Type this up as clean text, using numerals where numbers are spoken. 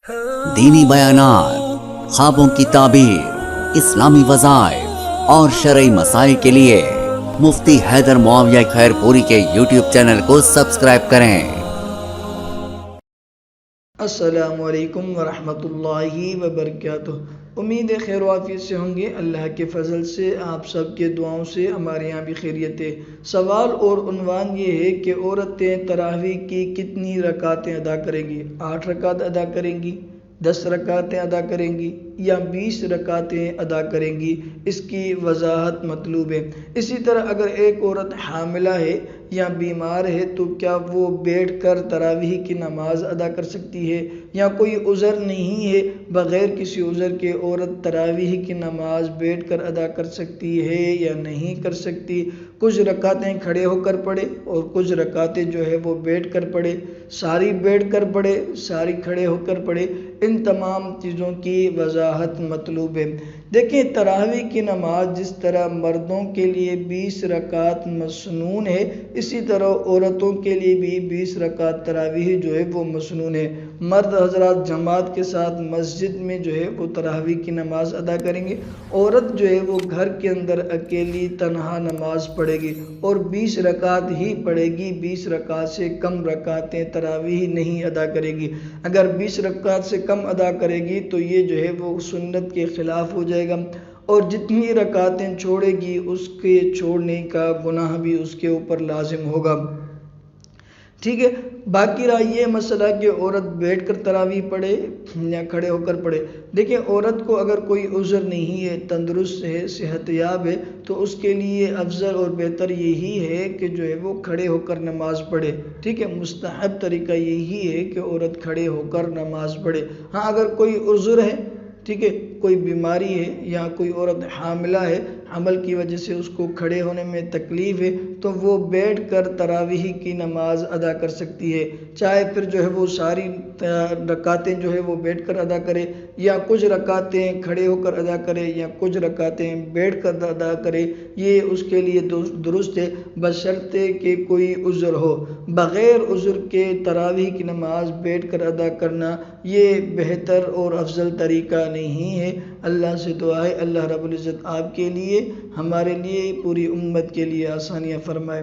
दीनी बयानात, ख्वाबों की ताबीर, इस्लामी वज़ाइफ और शरई मसाइल के लिए मुफ्ती हैदर मुआविया खैरपुरी के YouTube चैनल को सब्सक्राइब करें। अस्सलामु अलैकुम वरहमतुल्लाहि वबरकातुह। उम्मीद है खैर वाफियत से होंगे। अल्लाह के फजल से आप सब के दुआओं से हमारे यहाँ भी खैरियत है। सवाल और उन्वान ये है कि औरतें तरावी की कितनी रकातें अदा करेंगी? 8 रकात अदा करेंगी, 10 रकातें अदा करेंगी या 20 रकातें अदा करेंगी? इसकी वजाहत मतलूब है। इसी तरह अगर एक औरत हामिला है या बीमार है तो क्या वो बैठ कर तरावीह की नमाज अदा कर सकती है, या कोई उज़र नहीं है, बग़ैर किसी उज़र के औरत तरावीह की नमाज बैठ कर अदा कर सकती है या नहीं कर सकती? कुछ रकातें खड़े होकर पढ़े और कुछ रकातें जो है वो बैठ कर पढ़े, सारी बैठ कर पढ़े, सारी खड़े होकर पढ़े, इन तमाम चीज़ों की वजाहत मतलूब है। देखें, तरावीह की नमाज जिस तरह मर्दों के लिए 20 रकात मसनून है, इसी तरह औरतों के लिए भी 20 रकात तरावीह जो है वो मसनून है। मर्द हजरात जमात के साथ मस्जिद में जो है वो तरावीह की नमाज अदा करेंगे, औरत जो है वो घर के अंदर अकेली तन्हा नमाज पढ़ेगी और 20 रकात ही पढ़ेगी, 20 रकात से कम रकातें तरावीह नहीं अदा करेगी। अगर 20 रकात से कम अदा करेगी तो ये जो है वो सुन्नत के खिलाफ हो जाएगा, और जितनी रकातें छोड़ेगी उसके छोड़ने का गुनाह भी उसके ऊपर लाजिम होगा। ठीक है, बाकी रहा ये मसला कि औरत बैठ कर तरावीह पढ़े या खड़े होकर पढ़े। देखिए, औरत को अगर कोई उज़र नहीं है, तंदुरुस्त है, सेहतयाब है, तो उसके लिए अफजल और बेहतर यही है कि जो है वो खड़े होकर नमाज पढ़े। ठीक है, मुस्तहब तरीका यही है कि औरत खड़े होकर नमाज पढ़े। हाँ, अगर कोई उज़र है, ठीक है, कोई बीमारी है या कोई औरत हामिला है, हमल की वजह से उसको खड़े होने में तकलीफ़ है, तो वो बैठ कर तरावीह की नमाज अदा कर सकती है। चाहे फिर जो है वो सारी रकातें जो है वो बैठ कर अदा करे, या कुछ रकातें खड़े होकर अदा करे, या कुछ रकातें बैठ कर अदा करे, ये उसके लिए दुरुस्त है, बशर्ते कि कोई उज़र हो। बग़ैर उज़र के तरावीह की नमाज बैठ कर अदा करना ये बेहतर और अफजल तरीका नहीं है। अल्लाह से दुआ है अल्लाह रब्बुल इज़्ज़त आपके लिए, हमारे लिए, पूरी उम्मत के लिए आसानियाँ फरमाए।